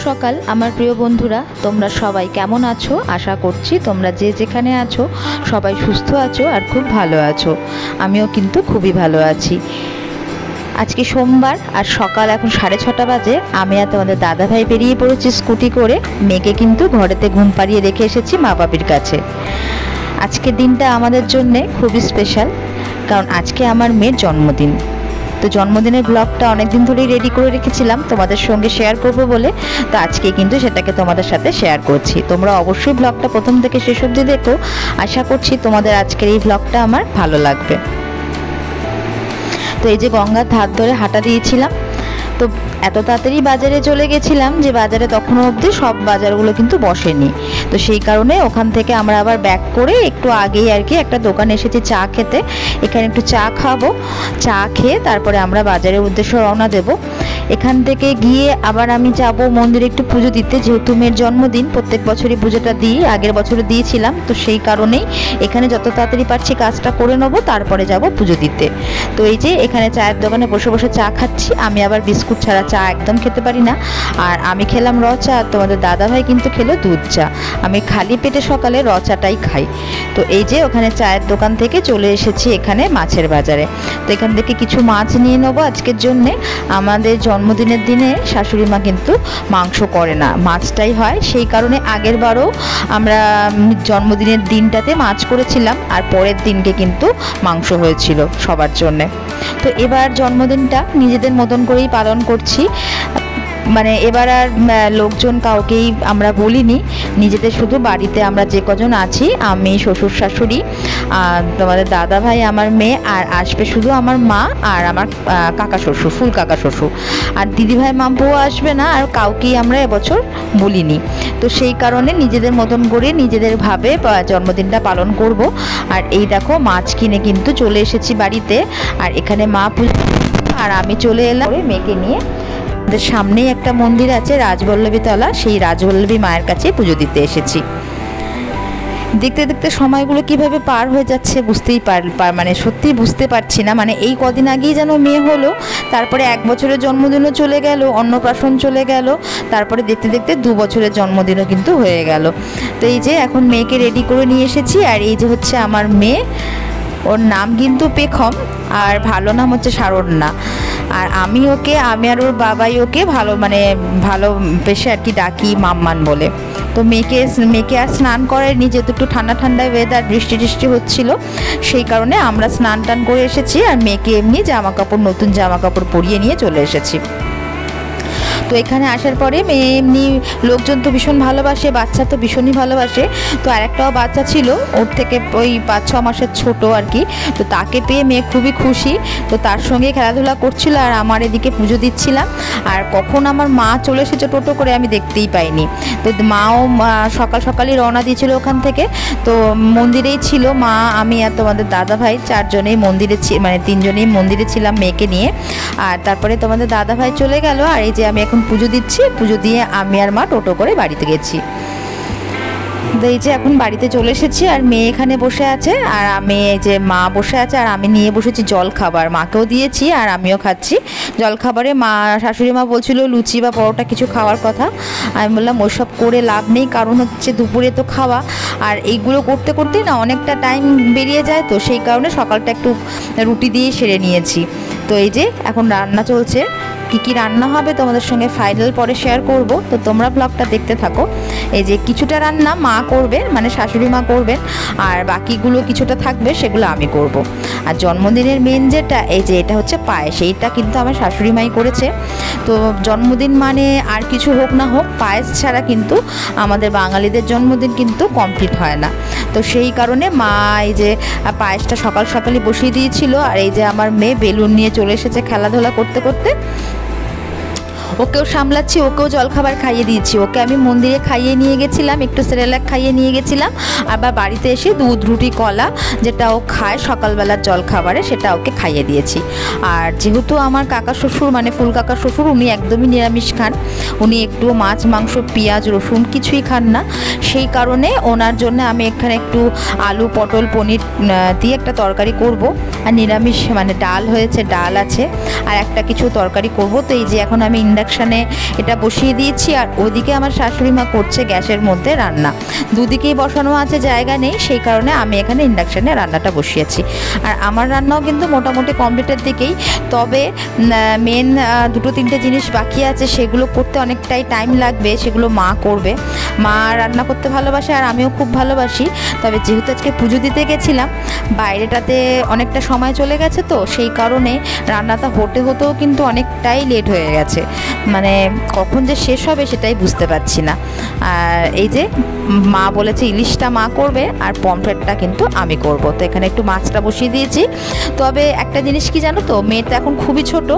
সকাল আমার প্রিয় বন্ধুরা, তোমরা সবাই কেমন আছো? আশা করছি তোমরা যে যেখানে আছো সবাই সুস্থ আছো আর খুব ভালো আছো। আমিও কিন্তু খুবই ভালো আছি। আজকে সোমবার আর সকাল এখন 6:30 বাজে। আমি আর তোমাদের দাদাভাই বেরিয়ে পড়েছি স্কুটি করে। মেয়েকে কিন্তু ঘরেতে ঘুম পাড়িয়ে রেখে এসেছি মা বাবির কাছে। আজকের দিনটা আমাদের জন্য খুবই স্পেশাল, কারণ আজকে আমার মেয়ের জন্মদিন। তো জন্মদিনের ব্লগটা অনেকদিন ধরেই রেডি করে রেখেছিলাম তোমাদের সঙ্গে শেয়ার করব বলে, তো আজকে কিন্তু সেটাকে তোমাদের সাথে শেয়ার করছি। তোমরা অবশ্যই ব্লগটা প্রথম থেকে শেষ অবধি দেখো। আশা করছি তোমাদের আজকের এই ব্লগটা আমার ভালো লাগবে। তো এই যে গঙ্গার ধার ধরে হাঁটা দিয়েছিলাম, তো এত তাড়াতাড়ি বাজারে চলে গেছিলাম যে বাজারে তখনও অবধি সব বাজারগুলো কিন্তু বসেনি। তো সেই কারণে ওখান থেকে আমরা আবার ব্যাক করে একটু আগেই আর কি একটা দোকানে এসেছি চা খেতে। এখানে একটু চা খাবো, চা খেয়ে তারপরে আমরা বাজারের উদ্দেশ্যে রওনা দেব। এখান থেকে গিয়ে আবার আমি যাব মন্দিরে একটু পুজো দিতে, যেহেতু মেয়ের জন্মদিন। প্রত্যেক বছরই পুজোটা দিই, আগের বছরও দিয়েছিলাম। তো সেই কারণেই এখানে যত তাড়াতাড়ি পারছি কাজটা করে নেবো, তারপরে যাব পুজো দিতে। তো এই যে এখানে চায়ের দোকানে বসে বসে চা খাচ্ছি। আমি আবার বিস্কুট ছাড়া চা একদম খেতে পারি না। আর আমি খেলাম র চা, আর তোমাদের দাদাভাই কিন্তু খেলো দুধ চা। আমি খালি পেটে সকালে র চাটাই খাই। তো এই যে ওখানে চায়ের দোকান থেকে চলে এসেছি এখানে মাছের বাজারে। তো এখান থেকে কিছু মাছ নিয়ে নেবো আজকের জন্যে। আমাদের জন্মদিনের দিনে শাশুড়ি মা কিন্তু মাংস করে না, মাছটাই হয়। সেই কারণে আগের বারও আমরা জন্মদিনের দিনটাতে মাছ করেছিলাম, আর পরের দিনকে কিন্তু মাংস হয়েছিল সবার জন্যে। তো এবার জন্মদিনটা নিজেদের মতন করেই পালন করছি। মানে এবার আর লোকজন কাউকেই আমরা বলিনি, নিজেদের শুধু বাড়িতে আমরা যে কজন আছি, আমি, শ্বশুর শাশুড়ি, তোমাদের দাদা ভাই, আমার মেয়ে, আর আসবে শুধু আমার মা আর আমার কাকা শ্বশুর, ফুল কাকা শ্বশুর। আর দিদিভাই মাম্পুও আসবে না, আর কাউকেই আমরা এবছর বলিনি। তো সেই কারণে নিজেদের মতন করে নিজেদের ভাবে জন্মদিনটা পালন করব। আর এই দেখো মাছ কিনে কিন্তু চলে এসেছি বাড়িতে। আর এখানে মা পুজো, আর আমি চলে এলাম মেয়েকে নিয়ে। আমাদের সামনেই একটা মন্দির আছে রাজবল্লভী তলা, সেই রাজবল্লভী মায়ের কাছে পুজো দিতে এসেছি। দেখতে দেখতে সময়গুলো কিভাবে পার হয়ে যাচ্ছে বুঝতেই মানে সত্যিই বুঝতে পারছি না। মানে এই কদিন আগেই যেন মেয়ে হলো, তারপরে 1 বছরের জন্মদিনও চলে গেল, অন্নপ্রাশন চলে গেল, তারপরে দেখতে দেখতে 2 বছরের জন্মদিনও কিন্তু হয়ে গেল। তো এই যে এখন মেয়েকে রেডি করে নিয়ে এসেছি। আর এই যে হচ্ছে আমার মেয়ে, ওর নাম কিন্তু পেখম, আর ভালো নাম হচ্ছে শারণ্যা। আর আমি আর ওর বাবাই ওকে ভালো বেশি আর কি ডাকি মাম্মান বলে। তো মেয়েকে আর স্নান করায়নি, যেহেতু একটু ঠান্ডা ঠান্ডা ওয়েদার, বৃষ্টি টিষ্টি হচ্ছিল, সেই কারণে আমরা স্নান টান করে এসেছি। আর মেয়েকে এমনি নতুন জামা কাপড় পরিয়ে নিয়ে চলে এসেছি। তো এখানে আসার পরে মেয়ে এমনি লোকজন তো ভীষণ ভালোবাসে, বাচ্চা তো ভীষণই ভালোবাসে। তো আরেকটাও বাচ্চা ছিল ওর থেকে ওই 5-6 মাসের ছোট আর কি। তো তাকে পেয়ে মেয়ে খুবই খুশি। তো তার সঙ্গে খেলাধুলা করছিল, আর আমার এদিকে পুজো দিচ্ছিলাম। আর কখন আমার মা চলে এসেছে টোটো করে আমি দেখতেই পাইনি। তো মাও সকাল সকালই রওনা দিয়েছিল ওখান থেকে। তো মন্দিরেই ছিল মা, আমি আর তোমাদের দাদা ভাই 4জনেই মন্দিরে, মানে 3জনেই মন্দিরে ছিলাম মেয়েকে নিয়ে। আর তারপরে তোমাদের দাদা ভাই চলে গেল। আর এই যে আমি এখন পুজো দিচ্ছি, পুজো দিয়ে আমি আর মা টোটো করে বাড়িতে গেছি। এই যে এখন বাড়িতে চলে এসেছি, আর মেয়ে এখানে বসে আছে, আর আমি এই যে মা বসে আছে, আর আমি নিয়ে বসেছি জল খাবার। মাকেও দিয়েছি আর আমিও খাচ্ছি জল খাবারে। শাশুড়ি মা বলছিল লুচি বা পরোটা কিছু খাওয়ার কথা। আমি বললাম ওইসব করে লাভ নেই, কারণ হচ্ছে দুপুরে তো খাওয়া, আর এইগুলো করতে করতেই না অনেকটা টাইম বেরিয়ে যায়। তো সেই কারণে সকালটা একটু রুটি দিয়েই সেরে নিয়েছি। তো এই যে এখন রান্না চলছে, কি রান্না হবে তোমাদের সঙ্গে ফাইনাল পরে শেয়ার করব। তো তোমরা ব্লগটা দেখতে থাকো। এই যে কিছুটা রান্না মা করবে, মানে শাশুড়ি মা করবেন, আর বাকিগুলো কিছুটা থাকবে সেগুলো আমি করব। আর জন্মদিনের মেন যেটা, এই যে এটা হচ্ছে পায়েস, এইটা কিন্তু আমার শাশুড়ি মাই করেছে। তো জন্মদিন মানে আর কিছু হোক না হোক, পায়েস ছাড়া কিন্তু আমাদের বাঙালিদের জন্মদিন কিন্তু কমপ্লিট হয় না। তো সেই কারণে মা এই যে পায়েসটা সকাল সকালই বসিয়ে দিয়েছিল। আর এই যে আমার মেয়ে বেলুন নিয়ে চলে এসেছে খেলাধুলা করতে করতে। ওকেও সামলাচ্ছি, ওকেও জলখাবার খাইয়ে দিয়েছি। ওকে আমি মন্দিরে খাইয়ে নিয়ে গেছিলাম, একটু সেরেলাক খাইয়ে নিয়ে গেছিলাম। আবার বাড়িতে এসে দুধ, রুটি, কলা যেটা ও খায় সকালবেলার জলখাবারে, সেটা ওকে খাইয়ে দিয়েছি। আর যেহেতু আমার কাকা শ্বশুর, মানে ফুল কাকা শ্বশুর, উনি একদমই নিরামিষ খান, উনি একটু মাছ, মাংস, পেঁয়াজ, রসুন কিছুই খান না। সেই কারণে ওনার জন্য আমি এখানে একটু আলু, পটল, পনির দিয়ে একটা তরকারি করব। আর নিরামিষ মানে ডাল হয়েছে, ডাল আছে, আর একটা কিছু তরকারি করব। তো এই যে এখন আমি ইন্ডাকশানে এটা বসিয়ে দিয়েছি, আর ওদিকে আমার শাশুড়ি মা করছে গ্যাসের মধ্যে রান্না। দুদিকেই বসানো আছে, জায়গা নেই, সেই কারণে আমি এখানে ইন্ডাকশানে রান্নাটা বসিয়েছি। আর আমার রান্নাও কিন্তু মোটামুটি কমপ্লিটের দিকেই, তবে মেন দুটো তিনটে জিনিস বাকি আছে, সেগুলো করতে অনেকটাই টাইম লাগবে, সেগুলো মা করবে। মা রান্না করতে ভালোবাসে আর আমিও খুব ভালোবাসি। তবে যেহেতু আজকে পুজো দিতে গেছিলাম, বাইরেটাতে অনেকটা সময় চলে গেছে, তো সেই কারণে রান্নাটা হতেও কিন্তু অনেকটাই লেট হয়ে গেছে, মানে কখন যে শেষ হবে সেটাই বুঝতে পারছি না। আর এই যে মা বলেছে ইলিশটা মা করবে আর পমফ্রেটটা কিন্তু আমি করব, তো এখানে একটু মাছটা বসিয়ে দিয়েছি। তবে একটা জিনিস কি জানো তো, মেয়েটা এখন খুবই ছোট,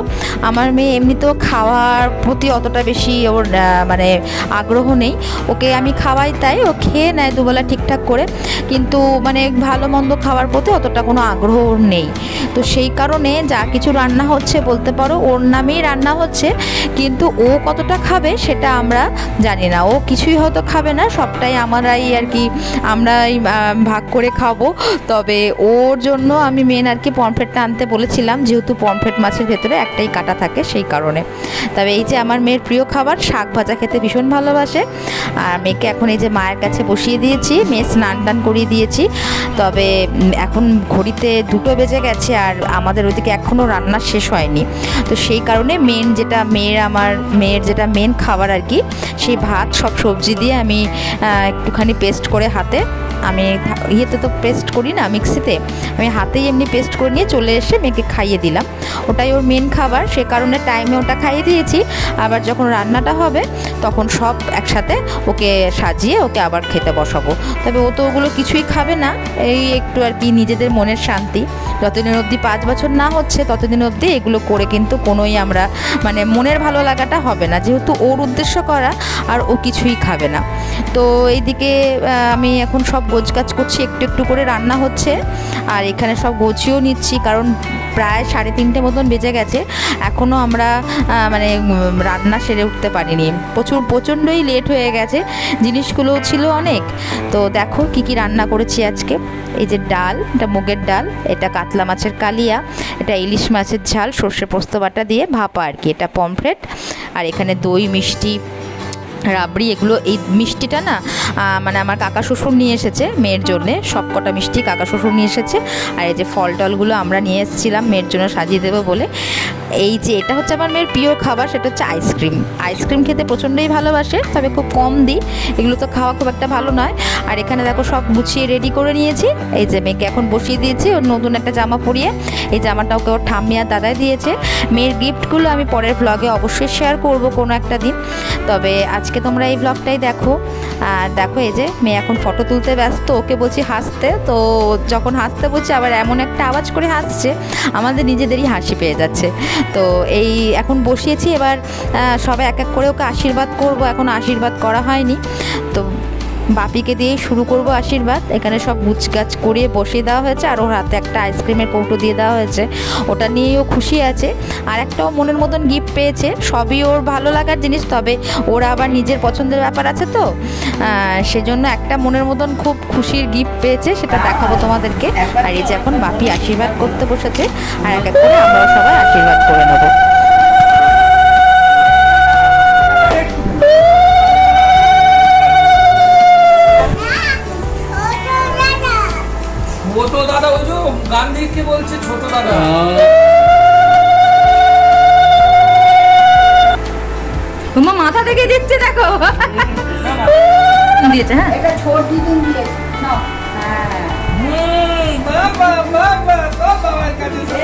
আমার মেয়ে এমনিতেও খাওয়ার প্রতি অতটা বেশি ওর মানে আগ্রহ নেই। ওকে আমি খাওয়াই, তাই ও খেয়ে নেয় দুবেলা ঠিকঠাক করে, কিন্তু মানে ভালো মন্দ খাওয়ার প্রতি অতটা কোনো আগ্রহ নেই। তো সেই কারণে যা কিছু রান্না হচ্ছে বলতে পারো ওর নামেই রান্না হচ্ছে, কিন্তু ও কতটা খাবে সেটা আমরা জানি না। ও কিছুই হয়তো খাবে না, সবটাই আমরাই আর কি, আমরাই ভাগ করে খাবো। তবে ওর জন্য আমি মেন আর কি পমফ্রেটটা আনতে বলেছিলাম, যেহেতু পমফ্রেট মাছের ভেতরে একটাই কাঁটা থাকে সেই কারণে। তবে এই যে আমার মেয়ের প্রিয় খাবার শাক ভাজা খেতে ভীষণ ভালোবাসে, আর মেয়েকে এখন এই যে মায়ের কাছে বসিয়ে দিয়েছি, মেয়ে স্নান টান করিয়ে দিয়েছি। তবে এখন ঘড়িতে 2টো বেজে গেছে আর আমাদের ওদিকে এখনও রান্না শেষ হয়নি। তো সেই কারণে আমার মেয়ের যেটা মেন খাবার আর কি, সেই ভাত সব সবজি দিয়ে আমি একটুখানি পেস্ট করে হাতে, আমি ইয়েতে তো পেস্ট করি না মিক্সিতে, আমি হাতেই এমনি পেস্ট করে নিয়ে চলে এসে মেয়েকে খাইয়ে দিলাম। ওটাই ওর মেন খাবার, সে কারণে টাইমে ওটা খাইয়ে দিয়েছি। আবার যখন রান্নাটা হবে তখন সব একসাথে ওকে সাজিয়ে ওকে আবার খেতে বসাবো। তবে ও তো ওগুলো কিছুই খাবে না, এই একটু আর কি নিজেদের মনের শান্তি। যতদিন অবধি 5 বছর না হচ্ছে ততদিন অবধি এগুলো করে কিন্তু কোনোই আমরা মানে মনের ভালো লাগাটা হবে না, যেহেতু ওর উদ্দেশ্য করা, আর ও কিছুই খাবে না। তো এইদিকে আমি এখন সব গোছগাছ করছি, একটু একটু করে রান্না হচ্ছে, আর এখানে সব গোছিয়েও নিচ্ছি, কারণ প্রায় 3:30 মতন বেজে গেছে, এখনও আমরা মানে রান্না সেরে উঠতে পারিনি, প্রচণ্ডই লেট হয়ে গেছে, জিনিসগুলোও ছিল অনেক। তো দেখো কি কি রান্না করেছি আজকে। এই যে ডাল, এটা মুগের ডাল, এটা কাতলা মাছের কালিয়া, এটা ইলিশ মাছের ঝাল সর্ষে পোস্ত বাটা দিয়ে ভাপা আর কি, এটা পমফ্রেট, আর এখানে দই মিষ্টি রাবড়ি। এগুলো এই মিষ্টিটা না মানে আমার কাকা শ্বশুর নিয়ে এসেছে মেয়ের জন্যে, সব কটা মিষ্টি কাকা শ্বশুর নিয়ে এসেছে। আর এই যে ফল টলগুলো আমরা নিয়ে এসেছিলাম মেয়ের জন্য সাজিয়ে দেবো বলে। এই যে এটা হচ্ছে আমার মেয়ের প্রিয় খাবার, সেটা হচ্ছে আইসক্রিম খেতে প্রচণ্ডই ভালোবাসে, তবে খুব কম দিই, এগুলো তো খাওয়া খুব একটা ভালো নয়। আর এখানে দেখো সব গুছিয়ে রেডি করে নিয়েছি। এই যে মেয়েকে এখন বসিয়ে দিয়েছি ওর নতুন একটা জামা পরিয়ে, এই জামাটা ওকে ওর ঠাম্মি আর দাদাই দিয়েছে। মেয়ের গিফটগুলো আমি পরের ব্লগে অবশ্যই শেয়ার করব কোনো একটা দিন, তবে আজকে তোমরা এই ব্লগটাই দেখো। আর দেখো এই যে মেয়ে এখন ফটো তুলতে ব্যস্ত, ওকে বলছি হাসতে, তো যখন হাসতে বলছি আবার এমন একটা আওয়াজ করে হাসছে, আমাদের নিজেদেরই হাসি পেয়ে যাচ্ছে। তো এই এখন বসিয়েছি, এবার সবাই এক এক করে ওকে আশীর্বাদ করব, এখন আশীর্বাদ করা হয়নি, তো বাপিকে দিয়েই শুরু করব আশীর্বাদ। এখানে সব গুছগাছ করিয়ে বসিয়ে দেওয়া হয়েছে, আর ওর হাতে একটা আইসক্রিমের কৌটো দিয়ে দেওয়া হয়েছে, ওটা নিয়েও খুশি আছে। আর একটাও মনের মতন গিফট পেয়েছে, সবই ওর ভালো লাগার জিনিস, তবে ওরা আবার নিজের পছন্দের ব্যাপার আছে, তো সেজন্য একটা মনের মতন খুব খুশির গিফট পেয়েছে, সেটা দেখাবো তোমাদেরকে। আর এই যে এখন বাপি আশীর্বাদ করতে বসেছে, আর এক এক করে আমরাও সবাই আশীর্বাদ করে নেবো। ছোট দাদা, ওই যে গান্ধীকে বলছে ছোট দাদা। তোমার মাথা থেকে দিচ্ছে, দেখো দিয়েছে। হ্যাঁ এটা ছোট দিদুন দিয়েছে নাও। বাবা বাবা সব বাবার কাছে।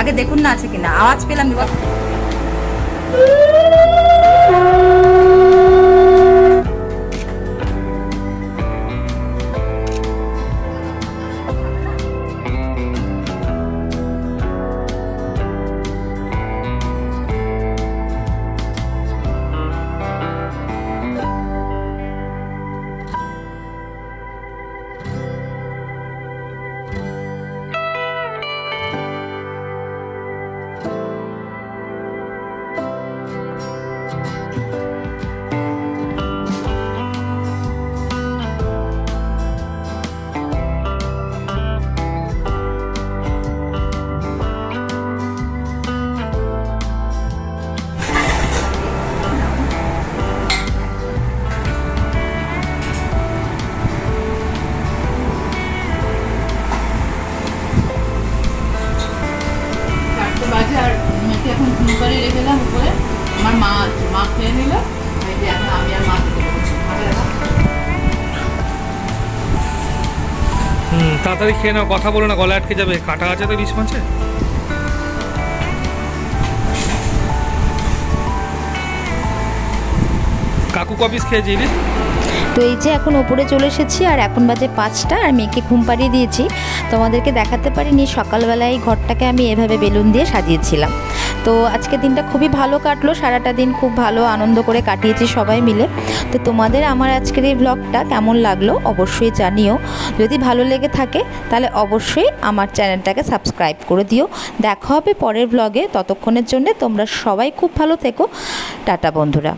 আগে দেখুন না আছে কিনা, আওয়াজ পেলাম। খেয়ে নিল, এই যে এখন আমি আর মা খেতে বসেছি। তাড়াতাড়ি খেয়ে নাও, কথা বলো না, গলা আটকে যাবে, কাটা আছে তো ইলিশ মাছে। কাকু কপিস খেয়েছি ইলিশ। তো এই যে এখন ওপরে চলে এসেছি, আর এখন বাজে 5টা, আর মেয়েকে ঘুম পাড়িয়ে দিয়েছি। তোমাদেরকে দেখাতে পারিনি, সকালবেলায় ঘরটাকে আমি এভাবে বেলুন দিয়ে সাজিয়েছিলাম। তো আজকে দিনটা খুবই ভালো কাটলো, সারাটা দিন খুব ভালো আনন্দ করে কাটিয়েছি সবাই মিলে। তো তোমাদের আমার আজকের এই ব্লগটা কেমন লাগলো অবশ্যই জানিও। যদি ভালো লেগে থাকে তাহলে অবশ্যই আমার চ্যানেলটাকে সাবস্ক্রাইব করে দিও। দেখা হবে পরের ব্লগে, ততক্ষণের জন্য তোমরা সবাই খুব ভালো থেকো। টাটা বন্ধুরা।